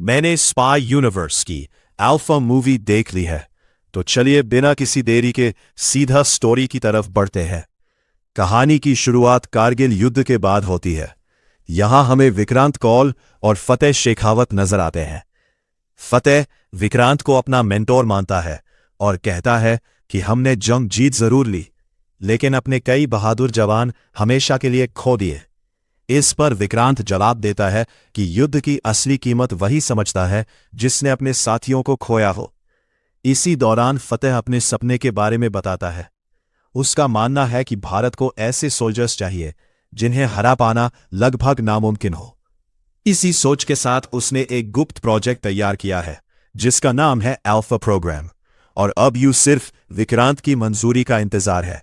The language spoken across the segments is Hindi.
मैंने स्पाई यूनिवर्स की अल्फा मूवी देख ली है, तो चलिए बिना किसी देरी के सीधा स्टोरी की तरफ बढ़ते हैं। कहानी की शुरुआत कारगिल युद्ध के बाद होती है। यहां हमें विक्रांत कौल और फतेह शेखावत नजर आते हैं। फतेह विक्रांत को अपना मेंटोर मानता है और कहता है कि हमने जंग जीत जरूर ली, लेकिन अपने कई बहादुर जवान हमेशा के लिए खो दिए। इस पर विक्रांत जवाब देता है कि युद्ध की असली कीमत वही समझता है जिसने अपने साथियों को खोया हो। इसी दौरान फतेह अपने सपने के बारे में बताता है। उसका मानना है कि भारत को ऐसे सोल्जर्स चाहिए जिन्हें हरा पाना लगभग नामुमकिन हो। इसी सोच के साथ उसने एक गुप्त प्रोजेक्ट तैयार किया है जिसका नाम है अल्फा प्रोग्राम, और अब यूं सिर्फ विक्रांत की मंजूरी का इंतजार है।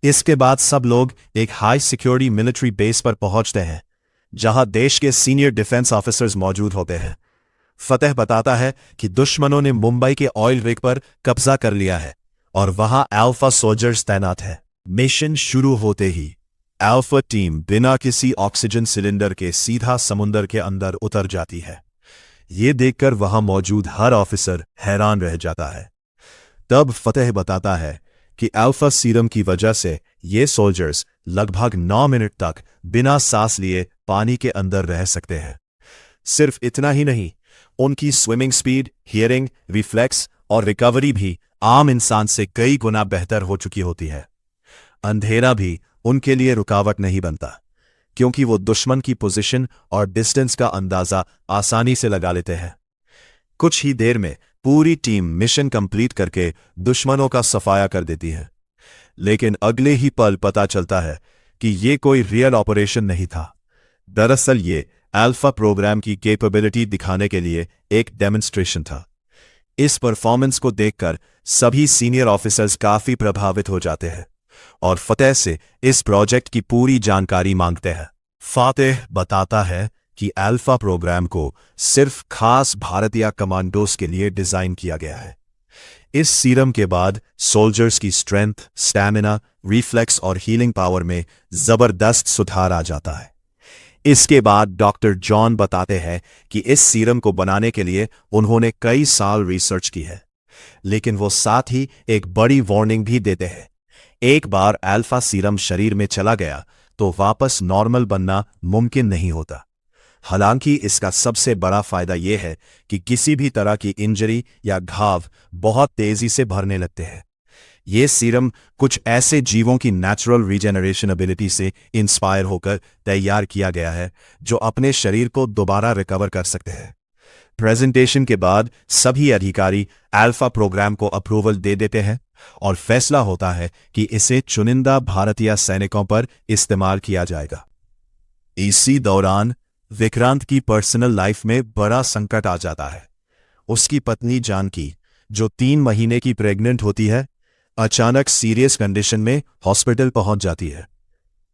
इसके बाद सब लोग एक हाई सिक्योरिटी मिलिट्री बेस पर पहुंचते हैं जहां देश के सीनियर डिफेंस ऑफिसर्स मौजूद होते हैं। फतेह बताता है कि दुश्मनों ने मुंबई के ऑयल रिग पर कब्जा कर लिया है और वहां अल्फा सोल्जर्स तैनात हैं। मिशन शुरू होते ही अल्फा टीम बिना किसी ऑक्सीजन सिलेंडर के सीधा समुद्र के अंदर उतर जाती है। ये देखकर वहां मौजूद हर ऑफिसर हैरान रह जाता है। तब फतेह बताता है कि अल्फा सीरम की वजह से ये सोल्जर्स लगभग 9 मिनट तक बिना सांस लिए पानी के अंदर रह सकते हैं। सिर्फ इतना ही नहीं, उनकी स्विमिंग स्पीड, हियरिंग, रिफ्लेक्स और रिकवरी भी आम इंसान से कई गुना बेहतर हो चुकी होती है। अंधेरा भी उनके लिए रुकावट नहीं बनता, क्योंकि वो दुश्मन की पोजीशन और डिस्टेंस का अंदाजा आसानी से लगा लेते हैं। कुछ ही देर में पूरी टीम मिशन कंप्लीट करके दुश्मनों का सफाया कर देती है। लेकिन अगले ही पल पता चलता है कि ये कोई रियल ऑपरेशन नहीं था। दरअसल ये अल्फा प्रोग्राम की कैपेबिलिटी दिखाने के लिए एक डेमोन्स्ट्रेशन था। इस परफॉर्मेंस को देखकर सभी सीनियर ऑफिसर्स काफी प्रभावित हो जाते हैं और फतेह से इस प्रोजेक्ट की पूरी जानकारी मांगते हैं। फतेह बताता है कि अल्फा प्रोग्राम को सिर्फ खास भारतीय कमांडोज के लिए डिजाइन किया गया है। इस सीरम के बाद सोल्जर्स की स्ट्रेंथ, स्टैमिना, रिफ्लेक्स और हीलिंग पावर में जबरदस्त सुधार आ जाता है। इसके बाद डॉक्टर जॉन बताते हैं कि इस सीरम को बनाने के लिए उन्होंने कई साल रिसर्च की है, लेकिन वो साथ ही एक बड़ी वार्निंग भी देते हैं। एक बार अल्फा सीरम शरीर में चला गया तो वापस नॉर्मल बनना मुमकिन नहीं होता। हालांकि इसका सबसे बड़ा फायदा यह है कि किसी भी तरह की इंजरी या घाव बहुत तेजी से भरने लगते हैं। ये सीरम कुछ ऐसे जीवों की नेचुरल रीजेनरेशन एबिलिटी से इंस्पायर होकर तैयार किया गया है जो अपने शरीर को दोबारा रिकवर कर सकते हैं। प्रेजेंटेशन के बाद सभी अधिकारी अल्फा प्रोग्राम को अप्रूवल दे देते हैं और फैसला होता है कि इसे चुनिंदा भारतीय सैनिकों पर इस्तेमाल किया जाएगा। इसी दौरान विक्रांत की पर्सनल लाइफ में बड़ा संकट आ जाता है। उसकी पत्नी जानकी, जो 3 महीने की प्रेग्नेंट होती है, अचानक सीरियस कंडीशन में हॉस्पिटल पहुंच जाती है।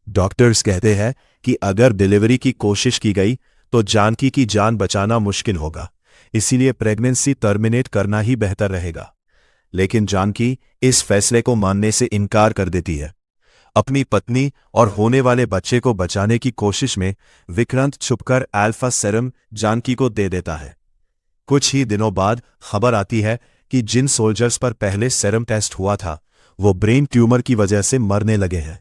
डॉक्टर्स कहते हैं कि अगर डिलीवरी की कोशिश की गई तो जानकी की जान बचाना मुश्किल होगा, इसीलिए प्रेगनेंसी टर्मिनेट करना ही बेहतर रहेगा। लेकिन जानकी इस फैसले को मानने से इनकार कर देती है। अपनी पत्नी और होने वाले बच्चे को बचाने की कोशिश में विक्रांत छुपकर अल्फा सेरम जानकी को दे देता है। कुछ ही दिनों बाद खबर आती है कि जिन सोल्जर्स पर पहले सेरम टेस्ट हुआ था वो ब्रेन ट्यूमर की वजह से मरने लगे हैं।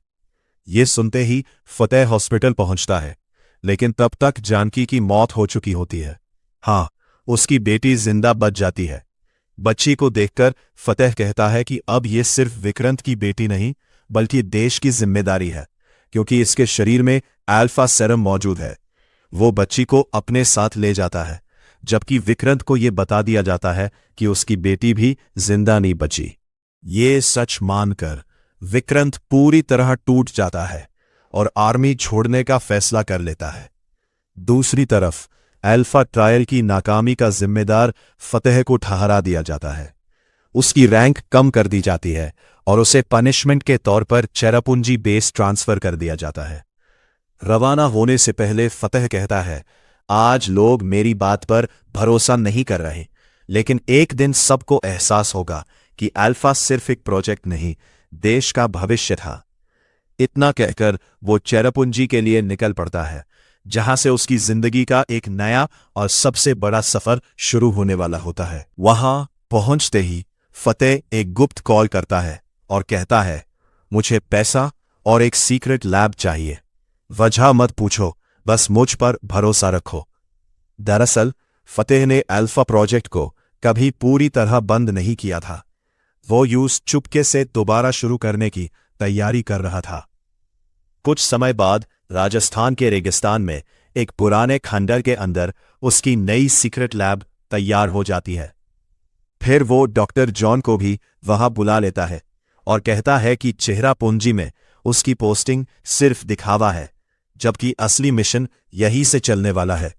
ये सुनते ही फतेह हॉस्पिटल पहुंचता है, लेकिन तब तक जानकी की मौत हो चुकी होती है। हाँ, उसकी बेटी जिंदा बच जाती है। बच्ची को देखकर फतेह कहता है कि अब ये सिर्फ विक्रांत की बेटी नहीं बल्कि देश की जिम्मेदारी है, क्योंकि इसके शरीर में अल्फा सेरम मौजूद है। वो बच्ची को अपने साथ ले जाता है, जबकि विक्रांत को यह बता दिया जाता है कि उसकी बेटी भी जिंदा नहीं बची। ये सच मानकर विक्रांत पूरी तरह टूट जाता है और आर्मी छोड़ने का फैसला कर लेता है। दूसरी तरफ अल्फा ट्रायल की नाकामी का जिम्मेदार फतेह को ठहरा दिया जाता है। उसकी रैंक कम कर दी जाती है और उसे पनिशमेंट के तौर पर चेरापूंजी बेस ट्रांसफर कर दिया जाता है। रवाना होने से पहले फतेह कहता है, आज लोग मेरी बात पर भरोसा नहीं कर रहे, लेकिन एक दिन सबको एहसास होगा कि अल्फा सिर्फ एक प्रोजेक्ट नहीं, देश का भविष्य था। इतना कहकर वो चेरापूंजी के लिए निकल पड़ता है, जहां से उसकी जिंदगी का एक नया और सबसे बड़ा सफर शुरू होने वाला होता है। वहां पहुंचते ही फतेह एक गुप्त कॉल करता है और कहता है, मुझे पैसा और एक सीक्रेट लैब चाहिए। वजह मत पूछो, बस मुझ पर भरोसा रखो। दरअसल फतेह ने अल्फा प्रोजेक्ट को कभी पूरी तरह बंद नहीं किया था। वो यूज चुपके से दोबारा शुरू करने की तैयारी कर रहा था। कुछ समय बाद राजस्थान के रेगिस्तान में एक पुराने खंडर के अंदर उसकी नई सीक्रेट लैब तैयार हो जाती है। फिर वो डॉक्टर जॉन को भी वहां बुला लेता है और कहता है कि चेहरा पूंजी में उसकी पोस्टिंग सिर्फ दिखावा है, जबकि असली मिशन यहीं से चलने वाला है।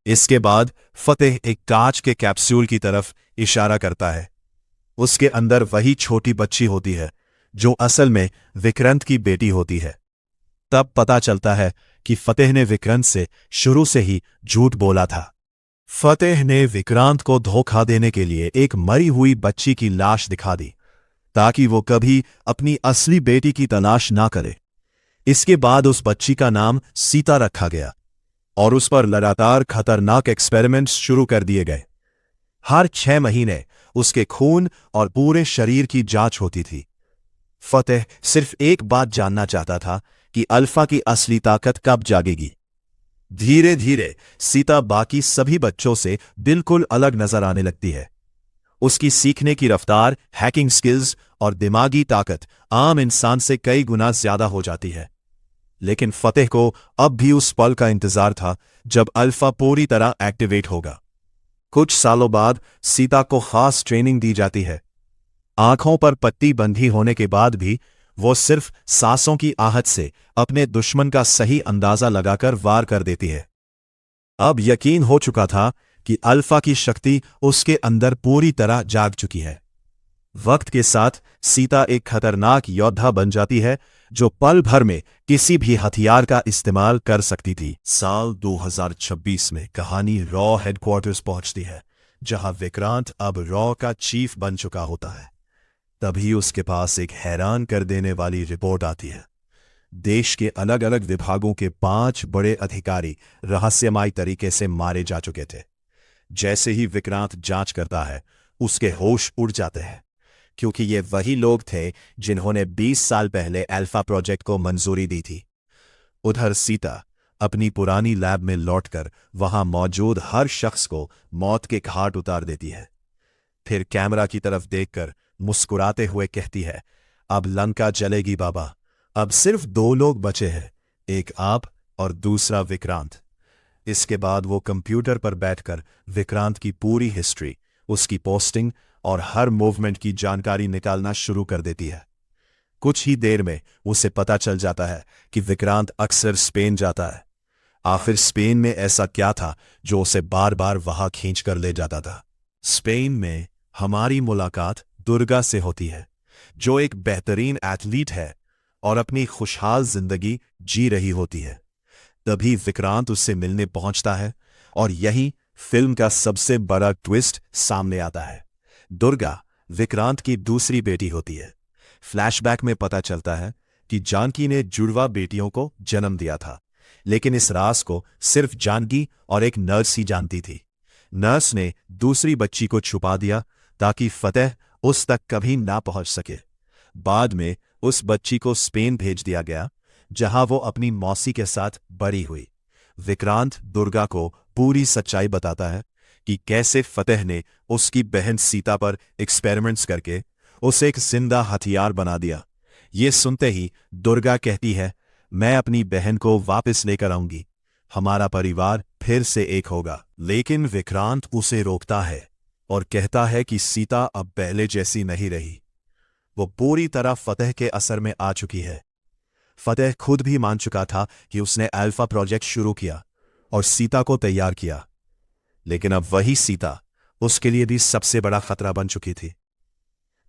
इसके बाद फतेह एक कांच के कैप्सूल की तरफ इशारा करता है। उसके अंदर वही छोटी बच्ची होती है जो असल में विक्रांत की बेटी होती है। तब पता चलता है कि फतेह ने विक्रांत से शुरू से ही झूठ बोला था। फतेह ने विक्रांत को धोखा देने के लिए एक मरी हुई बच्ची की लाश दिखा दी, ताकि वो कभी अपनी असली बेटी की तलाश ना करे। इसके बाद उस बच्ची का नाम सीता रखा गया और उस पर लगातार खतरनाक एक्सपेरिमेंट्स शुरू कर दिए गए। हर 6 महीने उसके खून और पूरे शरीर की जांच होती थी। फतेह सिर्फ एक बात जानना चाहता था कि अल्फा की असली ताकत कब जागेगी। धीरे धीरे सीता बाकी सभी बच्चों से बिल्कुल अलग नजर आने लगती है। उसकी सीखने की रफ्तार, हैकिंग स्किल्स और दिमागी ताकत आम इंसान से कई गुना ज्यादा हो जाती है। लेकिन फतेह को अब भी उस पल का इंतजार था जब अल्फा पूरी तरह एक्टिवेट होगा। कुछ सालों बाद सीता को खास ट्रेनिंग दी जाती है। आंखों पर पट्टी बंधी होने के बाद भी वो सिर्फ सांसों की आहट से अपने दुश्मन का सही अंदाजा लगाकर वार कर देती है। अब यकीन हो चुका था कि अल्फा की शक्ति उसके अंदर पूरी तरह जाग चुकी है। वक्त के साथ सीता एक खतरनाक योद्धा बन जाती है जो पल भर में किसी भी हथियार का इस्तेमाल कर सकती थी। साल 2026 में कहानी रॉ हेडक्वार्टर्स पहुंचती है, जहां विक्रांत अब रॉ का चीफ बन चुका होता है। तभी उसके पास एक हैरान कर देने वाली रिपोर्ट आती है। देश के अलग अलग विभागों के 5 बड़े अधिकारी रहस्यमय तरीके से मारे जा चुके थे। जैसे ही विक्रांत जांच करता है, उसके होश उड़ जाते हैं, क्योंकि ये वही लोग थे जिन्होंने 20 साल पहले अल्फा प्रोजेक्ट को मंजूरी दी थी। उधर सीता अपनी पुरानी लैब में लौटकर वहां मौजूद हर शख्स को मौत के घाट उतार देती है। फिर कैमरा की तरफ देखकर मुस्कुराते हुए कहती है, अब लंका जलेगी बाबा। अब सिर्फ 2 लोग बचे हैं, एक आप और दूसरा विक्रांत। इसके बाद वो कंप्यूटर पर बैठकर विक्रांत की पूरी हिस्ट्री, उसकी पोस्टिंग और हर मूवमेंट की जानकारी निकालना शुरू कर देती है। कुछ ही देर में उसे पता चल जाता है कि विक्रांत अक्सर स्पेन जाता है। आखिर स्पेन में ऐसा क्या था जो उसे बार बार वहां खींच कर ले जाता था। स्पेन में हमारी मुलाकात दुर्गा से होती है, जो एक बेहतरीन एथलीट है और अपनी खुशहाल जिंदगी जी रही होती है। तभी विक्रांत उससे मिलने पहुंचता है और यही फिल्म का सबसे बड़ा ट्विस्ट सामने आता है। दुर्गा विक्रांत की दूसरी बेटी होती है। फ्लैशबैक में पता चलता है कि जानकी ने जुड़वा बेटियों को जन्म दिया था, लेकिन इस राज को सिर्फ जानकी और एक नर्स ही जानती थी। नर्स ने दूसरी बच्ची को छुपा दिया ताकि फतेह उस तक कभी ना पहुंच सके। बाद में उस बच्ची को स्पेन भेज दिया गया, जहां वो अपनी मौसी के साथ बड़ी हुई। विक्रांत दुर्गा को पूरी सच्चाई बताता है कि कैसे फतेह ने उसकी बहन सीता पर एक्सपेरिमेंट्स करके उसे एक जिंदा हथियार बना दिया। ये सुनते ही दुर्गा कहती है, मैं अपनी बहन को वापस लेकर आऊंगी, हमारा परिवार फिर से एक होगा। लेकिन विक्रांत उसे रोकता है और कहता है कि सीता अब पहले जैसी नहीं रही। वो पूरी तरह फतेह के असर में आ चुकी है। फतेह खुद भी मान चुका था कि उसने अल्फा प्रोजेक्ट शुरू किया और सीता को तैयार किया, लेकिन अब वही सीता उसके लिए भी सबसे बड़ा खतरा बन चुकी थी।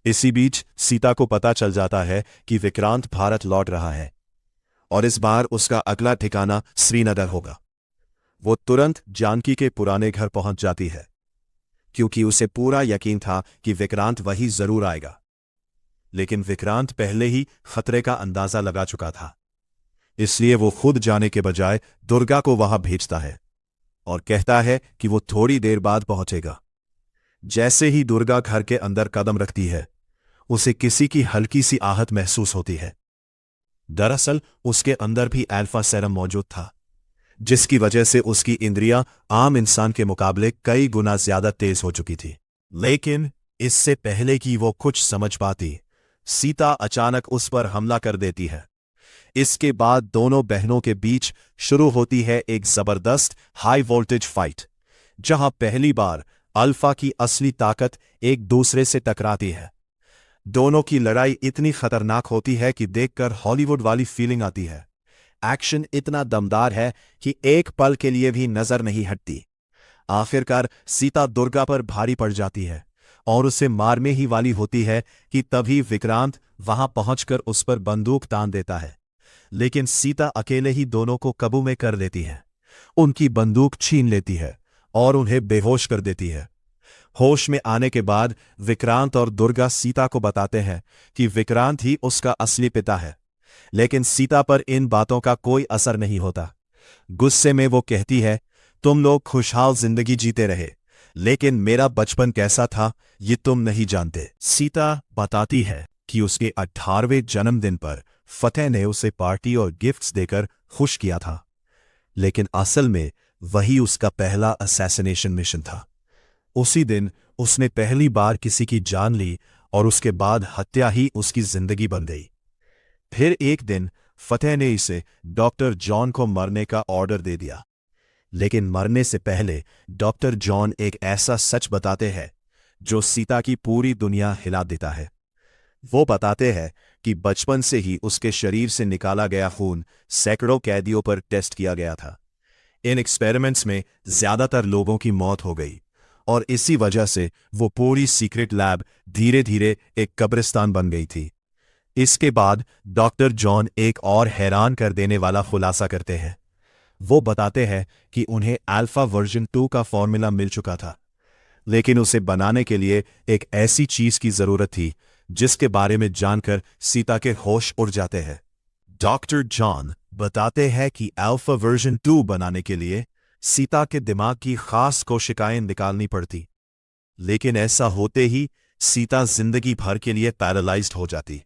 इसी बीच सीता को पता चल जाता है कि विक्रांत भारत लौट रहा है और इस बार उसका अगला ठिकाना श्रीनगर होगा। वो तुरंत जानकी के पुराने घर पहुंच जाती है, क्योंकि उसे पूरा यकीन था कि विक्रांत वही जरूर आएगा। लेकिन विक्रांत पहले ही खतरे का अंदाजा लगा चुका था, इसलिए वो खुद जाने के बजाय दुर्गा को वहां भेजता है और कहता है कि वो थोड़ी देर बाद पहुंचेगा। जैसे ही दुर्गा घर के अंदर कदम रखती है, उसे किसी की हल्की सी आहट महसूस होती है। दरअसल उसके अंदर भी अल्फा सेरम मौजूद था, जिसकी वजह से उसकी इंद्रियां आम इंसान के मुकाबले कई गुना ज्यादा तेज हो चुकी थी। लेकिन इससे पहले कि वो कुछ समझ पाती, सीता अचानक उस पर हमला कर देती है। इसके बाद दोनों बहनों के बीच शुरू होती है एक जबरदस्त हाई वोल्टेज फाइट, जहां पहली बार अल्फा की असली ताकत एक दूसरे से टकराती है। दोनों की लड़ाई इतनी खतरनाक होती है कि देखकर हॉलीवुड वाली फीलिंग आती है। एक्शन इतना दमदार है कि एक पल के लिए भी नजर नहीं हटती। आखिरकार सीता दुर्गा पर भारी पड़ जाती है और उसे मारने ही वाली होती है कि तभी विक्रांत वहां पहुंचकर उस पर बंदूक तान देता है। लेकिन सीता अकेले ही दोनों को काबू में कर लेती है, उनकी बंदूक छीन लेती है और उन्हें बेहोश कर देती है। होश में आने के बाद विक्रांत और दुर्गा सीता को बताते हैं कि विक्रांत ही उसका असली पिता है। लेकिन सीता पर इन बातों का कोई असर नहीं होता। गुस्से में वो कहती है, तुम लोग खुशहाल जिंदगी जीते रहे, लेकिन मेरा बचपन कैसा था ये तुम नहीं जानते। सीता बताती है कि उसके 18वें जन्मदिन पर फतेह ने उसे पार्टी और गिफ्ट्स देकर खुश किया था, लेकिन असल में वही उसका पहला असैसिनेशन मिशन था। उसी दिन उसने पहली बार किसी की जान ली और उसके बाद हत्या ही उसकी जिंदगी बन गई। फिर एक दिन फतेह ने इसे डॉक्टर जॉन को मरने का ऑर्डर दे दिया, लेकिन मरने से पहले डॉक्टर जॉन एक ऐसा सच बताते हैं जो सीता की पूरी दुनिया हिला देता है। वो बताते हैं कि बचपन से ही उसके शरीर से निकाला गया खून सैकड़ों कैदियों पर टेस्ट किया गया था। इन एक्सपेरिमेंट्स में ज्यादातर लोगों की मौत हो गई और इसी वजह से वो पूरी सीक्रेट लैब धीरे धीरे एक कब्रिस्तान बन गई थी। इसके बाद डॉक्टर जॉन एक और हैरान कर देने वाला खुलासा करते हैं। वो बताते हैं कि उन्हें अल्फा वर्जन 2 का फॉर्मूला मिल चुका था, लेकिन उसे बनाने के लिए एक ऐसी चीज की जरूरत थी जिसके बारे में जानकर सीता के होश उड़ जाते हैं। डॉक्टर जॉन बताते हैं कि अल्फा वर्जन 2 बनाने के लिए सीता के दिमाग की खास कोशिकाएं निकालनी पड़ती, लेकिन ऐसा होते ही सीता जिंदगी भर के लिए पैरालाइज्ड हो जाती।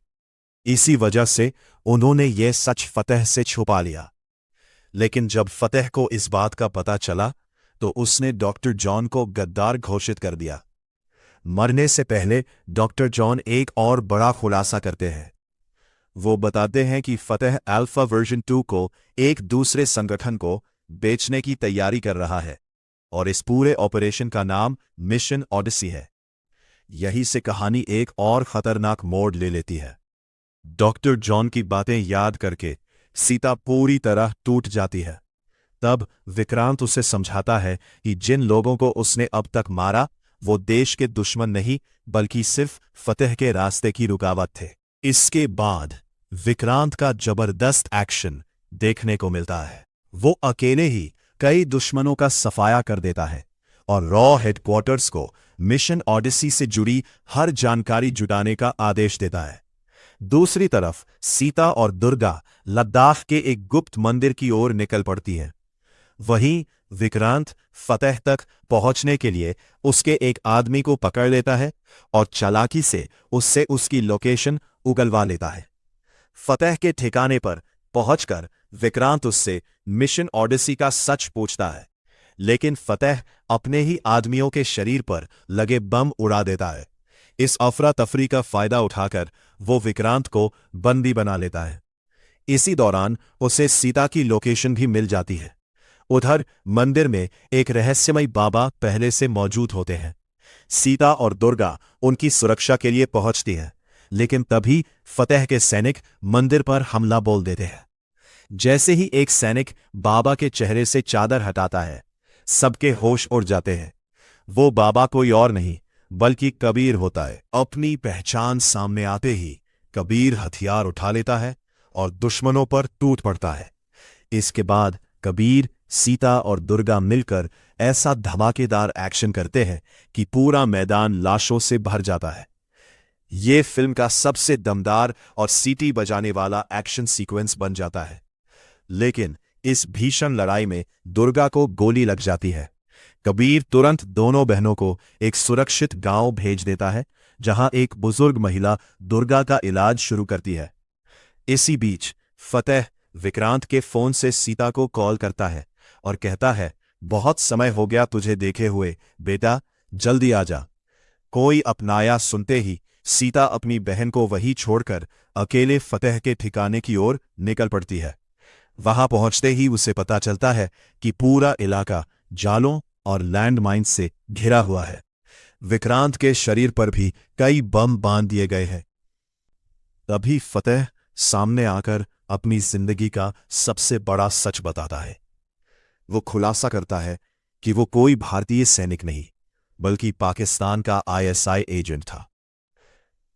इसी वजह से उन्होंने यह सच फतेह से छुपा लिया। लेकिन जब फतेह को इस बात का पता चला तो उसने डॉक्टर जॉन को गद्दार घोषित कर दिया। मरने से पहले डॉक्टर जॉन एक और बड़ा खुलासा करते हैं। वो बताते हैं कि फतेह अल्फा वर्जन 2 को एक दूसरे संगठन को बेचने की तैयारी कर रहा है और इस पूरे ऑपरेशन का नाम मिशन ऑडिसी है। यहीं से कहानी एक और खतरनाक मोड़ ले लेती है। डॉक्टर जॉन की बातें याद करके सीता पूरी तरह टूट जाती है। तब विक्रांत उसे समझाता है कि जिन लोगों को उसने अब तक मारा वो देश के दुश्मन नहीं बल्कि सिर्फ फतेह के रास्ते की रुकावट थे। इसके बाद विक्रांत का जबरदस्त एक्शन देखने को मिलता है। वो अकेले ही कई दुश्मनों का सफाया कर देता है और रॉ हेडक्वार्टर्स को मिशन ऑडिसी से जुड़ी हर जानकारी जुटाने का आदेश देता है। दूसरी तरफ सीता और दुर्गा लद्दाख के एक गुप्त मंदिर की ओर निकल पड़ती हैं। वहीं विक्रांत फतेह तक पहुंचने के लिए उसके एक आदमी को पकड़ लेता है और चालाकी से उससे उसकी लोकेशन उगलवा लेता है। फतेह के ठिकाने पर पहुंचकर विक्रांत उससे मिशन ऑडिसी का सच पूछता है, लेकिन फतेह अपने ही आदमियों के शरीर पर लगे बम उड़ा देता है। इस अफरा तफरी का फायदा उठाकर वो विक्रांत को बंदी बना लेता है। इसी दौरान उसे सीता की लोकेशन भी मिल जाती है। उधर मंदिर में एक रहस्यमय बाबा पहले से मौजूद होते हैं। सीता और दुर्गा उनकी सुरक्षा के लिए पहुंचती हैं, लेकिन तभी फतेह के सैनिक मंदिर पर हमला बोल देते हैं। जैसे ही एक सैनिक बाबा के चेहरे से चादर हटाता है, सबके होश उड़ जाते हैं। वो बाबा कोई और नहीं बल्कि कबीर होता है। अपनी पहचान सामने आते ही कबीर हथियार उठा लेता है और दुश्मनों पर टूट पड़ता है। इसके बाद कबीर, सीता और दुर्गा मिलकर ऐसा धमाकेदार एक्शन करते हैं कि पूरा मैदान लाशों से भर जाता है। ये फिल्म का सबसे दमदार और सीटी बजाने वाला एक्शन सीक्वेंस बन जाता है। लेकिन इस भीषण लड़ाई में दुर्गा को गोली लग जाती है। कबीर तुरंत दोनों बहनों को एक सुरक्षित गांव भेज देता है, जहां एक बुजुर्ग महिला दुर्गा का इलाज शुरू करती है। इसी बीच फतेह विक्रांत के फोन से सीता को कॉल करता है और कहता है, बहुत समय हो गया तुझे देखे हुए बेटा, जल्दी आ जा। कोई अपनाया सुनते ही सीता अपनी बहन को वहीं छोड़कर अकेले फतेह के ठिकाने की ओर निकल पड़ती है। वहां पहुंचते ही उसे पता चलता है कि पूरा इलाका जालों और लैंडमाइंस से घिरा हुआ है। विक्रांत के शरीर पर भी कई बम बांध दिए गए हैं। तभी फतेह सामने आकर अपनी जिंदगी का सबसे बड़ा सच बताता है। वो खुलासा करता है कि वो कोई भारतीय सैनिक नहीं, बल्कि पाकिस्तान का आईएसआई एजेंट था।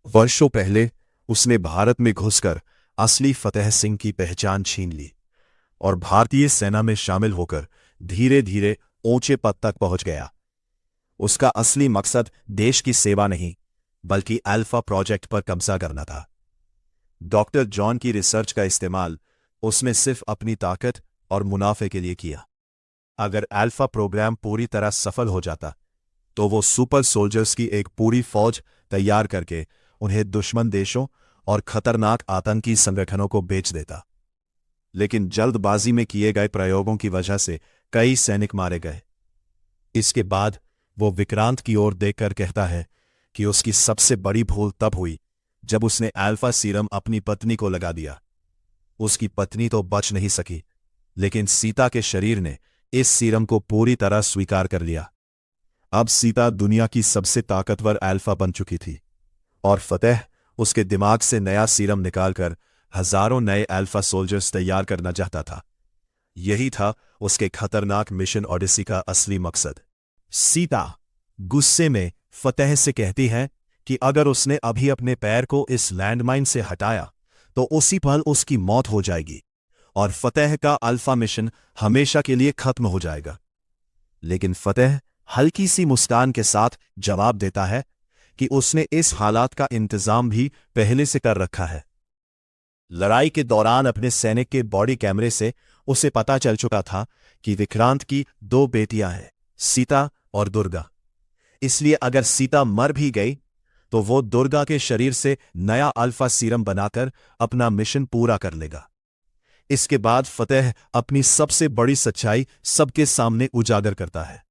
वर्षों पहले उसने भारत में घुसकर असली फतेह सिंह की पहचान छीन ली और भारतीय सेना में शामिल होकर धीरे धीरे ऊंचे पद तक पहुंच गया। उसका असली मकसद देश की सेवा नहीं, बल्कि अल्फा प्रोजेक्ट पर कब्जा करना था। डॉक्टर जॉन की रिसर्च का इस्तेमाल उसने सिर्फ अपनी ताकत और मुनाफे के लिए किया। अगर अल्फा प्रोग्राम पूरी तरह सफल हो जाता तो वो सुपर सोल्जर्स की एक पूरी फौज तैयार करके उन्हें दुश्मन देशों और खतरनाक आतंकी संगठनों को बेच देता। लेकिन जल्दबाजी में किए गए प्रयोगों की वजह से कई सैनिक मारे गए। इसके बाद वो विक्रांत की ओर देखकर कहता है कि उसकी सबसे बड़ी भूल तब हुई जब उसने अल्फा सीरम अपनी पत्नी को लगा दिया। उसकी पत्नी तो बच नहीं सकी, लेकिन सीता के शरीर ने इस सीरम को पूरी तरह स्वीकार कर लिया। अब सीता दुनिया की सबसे ताकतवर अल्फा बन चुकी थी और फतेह उसके दिमाग से नया सीरम निकालकर हजारों नए अल्फा सोल्जर्स तैयार करना चाहता था। यही था उसके खतरनाक मिशन ओडिसी का असली मकसद। सीता गुस्से में फतेह से कहती है कि अगर उसने अभी अपने पैर को इस लैंडमाइन से हटाया तो उसी पल उसकी मौत हो जाएगी और फतेह का अल्फा मिशन हमेशा के लिए खत्म हो जाएगा। लेकिन फतेह हल्की सी मुस्कान के साथ जवाब देता है कि उसने इस हालात का इंतजाम भी पहले से कर रखा है। लड़ाई के दौरान अपने सैनिक के बॉडी कैमरे से उसे पता चल चुका था कि विक्रांत की 2 बेटियां हैं, सीता और दुर्गा। इसलिए अगर सीता मर भी गई तो वो दुर्गा के शरीर से नया अल्फा सीरम बनाकर अपना मिशन पूरा कर लेगा। इसके बाद फतेह अपनी सबसे बड़ी सच्चाई सबके सामने उजागर करता है।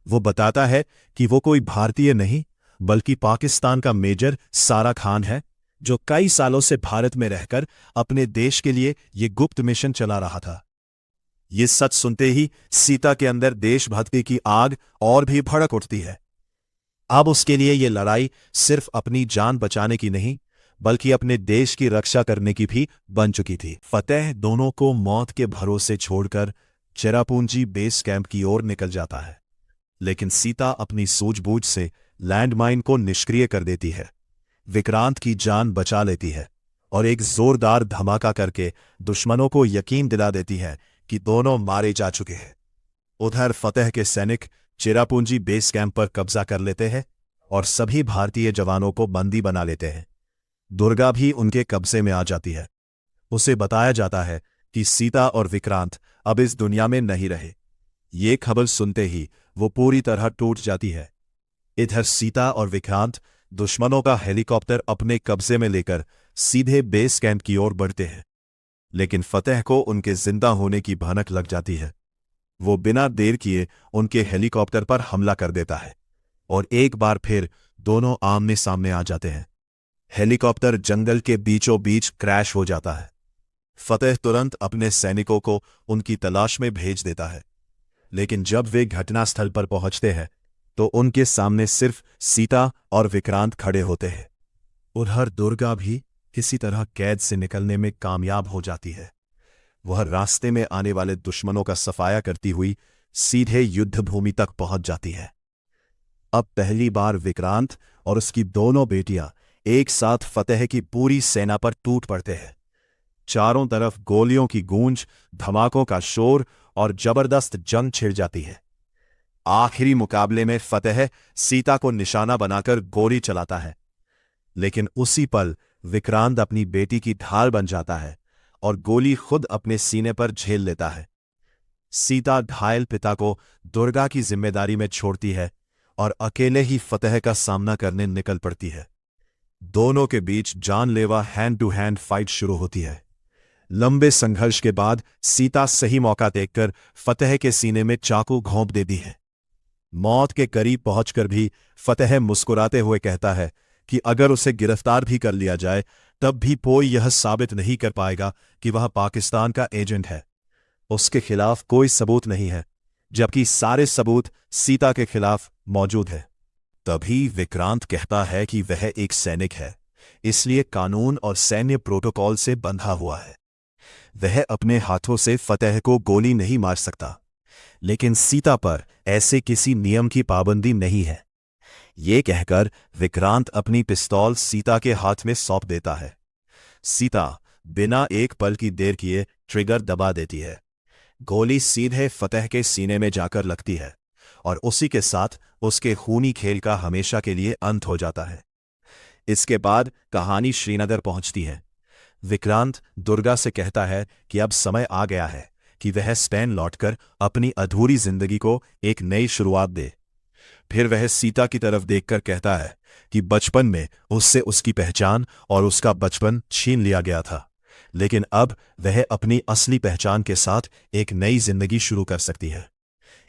वो बताता है कि वो कोई भारतीय नहीं, बल्कि पाकिस्तान का मेजर सारा खान है, जो कई सालों से भारत में रहकर अपने देश के लिए ये गुप्त मिशन चला रहा था। ये सच सुनते ही सीता के अंदर देशभक्ति की आग और भी भड़क उठती है। अब उसके लिए ये लड़ाई सिर्फ अपनी जान बचाने की नहीं, बल्कि अपने देश की रक्षा करने की भी बन चुकी थी। फतेह दोनों को मौत के भरोसे छोड़कर चेरापूंजी बेस कैंप की ओर निकल जाता है, लेकिन सीता अपनी सूझबूझ से लैंडमाइन को निष्क्रिय कर देती है, विक्रांत की जान बचा लेती है और एक जोरदार धमाका करके दुश्मनों को यकीन दिला देती है कि दोनों मारे जा चुके हैं। उधर फतेह के सैनिक चेरापूंजी बेस कैंप पर कब्जा कर लेते हैं और सभी भारतीय जवानों को बंदी बना लेते हैं। दुर्गा भी उनके कब्जे में आ जाती है। उसे बताया जाता है कि सीता और विक्रांत अब इस दुनिया में नहीं रहे। ये खबर सुनते ही वो पूरी तरह टूट जाती है। इधर सीता और विक्रांत दुश्मनों का हेलीकॉप्टर अपने कब्जे में लेकर सीधे बेस कैंप की ओर बढ़ते हैं, लेकिन फतेह को उनके जिंदा होने की भनक लग जाती है। वो बिना देर किए उनके हेलीकॉप्टर पर हमला कर देता है और एक बार फिर दोनों आमने सामने आ जाते हैं। हेलीकॉप्टर जंगल के बीचों बीच क्रैश हो जाता है। फतेह तुरंत अपने सैनिकों को उनकी तलाश में भेज देता है, लेकिन जब वे घटनास्थल पर पहुंचते हैं तो उनके सामने सिर्फ सीता और विक्रांत खड़े होते हैं। उधर दुर्गा भी किसी तरह कैद से निकलने में कामयाब हो जाती है। वह रास्ते में आने वाले दुश्मनों का सफाया करती हुई सीधे युद्ध भूमि तक पहुंच जाती है। अब पहली बार विक्रांत और उसकी दोनों बेटियां एक साथ फतेह की पूरी सेना पर टूट पड़ते हैं। चारों तरफ गोलियों की गूंज, धमाकों का शोर और जबरदस्त जंग छिड़ जाती है। आखिरी मुकाबले में फतेह सीता को निशाना बनाकर गोली चलाता है, लेकिन उसी पल विक्रांत अपनी बेटी की ढाल बन जाता है और गोली खुद अपने सीने पर झेल लेता है। सीता घायल पिता को दुर्गा की जिम्मेदारी में छोड़ती है और अकेले ही फतेह का सामना करने निकल पड़ती है। दोनों के बीच जानलेवा हैंड टू हैंड फाइट शुरू होती है। लंबे संघर्ष के बाद सीता सही मौका देखकर फतेह के सीने में चाकू घोंप देती है। मौत के करीब पहुंचकर भी फतेह मुस्कुराते हुए कहता है कि अगर उसे गिरफ्तार भी कर लिया जाए तब भी कोई यह साबित नहीं कर पाएगा कि वह पाकिस्तान का एजेंट है। उसके खिलाफ कोई सबूत नहीं है, जबकि सारे सबूत सीता के खिलाफ मौजूद है। तभी विक्रांत कहता है कि वह एक सैनिक है, इसलिए कानून और सैन्य प्रोटोकॉल से बंधा हुआ है। वह अपने हाथों से फतेह को गोली नहीं मार सकता, लेकिन सीता पर ऐसे किसी नियम की पाबंदी नहीं है। ये कहकर विक्रांत अपनी पिस्तौल सीता के हाथ में सौंप देता है। सीता बिना एक पल की देर किए ट्रिगर दबा देती है। गोली सीधे फतेह के सीने में जाकर लगती है और उसी के साथ उसके खूनी खेल का हमेशा के लिए अंत हो जाता है। इसके बाद कहानी श्रीनगर पहुंचती है। विक्रांत दुर्गा से कहता है कि अब समय आ गया है कि वह स्पेन लौटकर अपनी अधूरी जिंदगी को एक नई शुरुआत दे। फिर वह सीता की तरफ देखकर कहता है कि बचपन में उससे उसकी पहचान और उसका बचपन छीन लिया गया था, लेकिन अब वह अपनी असली पहचान के साथ एक नई जिंदगी शुरू कर सकती है।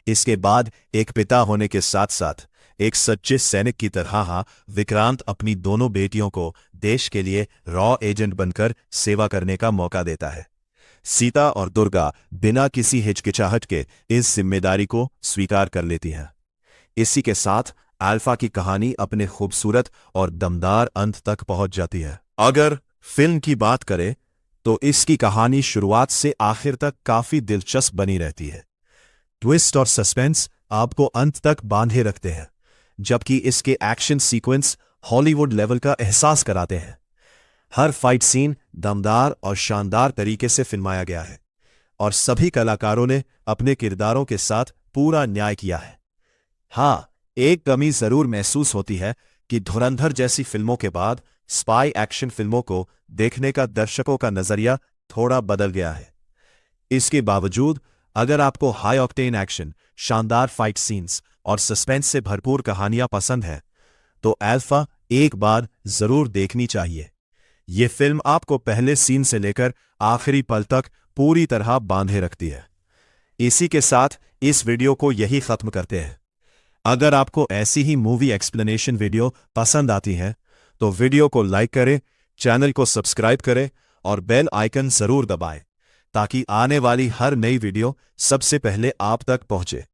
इसके बाद एक पिता होने के साथ साथ एक सच्चे सैनिक की तरह विक्रांत अपनी दोनों बेटियों को देश के लिए रॉ एजेंट बनकर सेवा करने का मौका देता है। सीता और दुर्गा बिना किसी हिचकिचाहट के इस जिम्मेदारी को स्वीकार कर लेती हैं। इसी के साथ अल्फा की कहानी अपने खूबसूरत और दमदार अंत तक पहुंच जाती है। अगर फिल्म की बात करें तो इसकी कहानी शुरुआत से आखिर तक काफी दिलचस्प बनी रहती है। ट्विस्ट और सस्पेंस आपको अंत तक बांधे रखते हैं, जबकि इसके एक्शन सीक्वेंस हॉलीवुड लेवल का एहसास कराते हैं। हर फाइट सीन दमदार और शानदार तरीके से फिल्माया गया है और सभी कलाकारों ने अपने किरदारों के साथ पूरा न्याय किया है। हाँ, एक कमी जरूर महसूस होती है कि धुरंधर जैसी फिल्मों के बाद स्पाई एक्शन फिल्मों को देखने का दर्शकों का नजरिया थोड़ा बदल गया है। इसके बावजूद अगर आपको हाई ऑक्टेन एक्शन, शानदार फाइट सीन्स और सस्पेंस से भरपूर कहानियां पसंद है तो अल्फा एक बार जरूर देखनी चाहिए। ये फिल्म आपको पहले सीन से लेकर आखिरी पल तक पूरी तरह बांधे रखती है। इसी के साथ इस वीडियो को यही खत्म करते हैं। अगर आपको ऐसी ही मूवी एक्सप्लेनेशन वीडियो पसंद आती है तो वीडियो को लाइक करें, चैनल को सब्सक्राइब करें और बेल आइकन जरूर दबाएं ताकि आने वाली हर नई वीडियो सबसे पहले आप तक पहुंचे।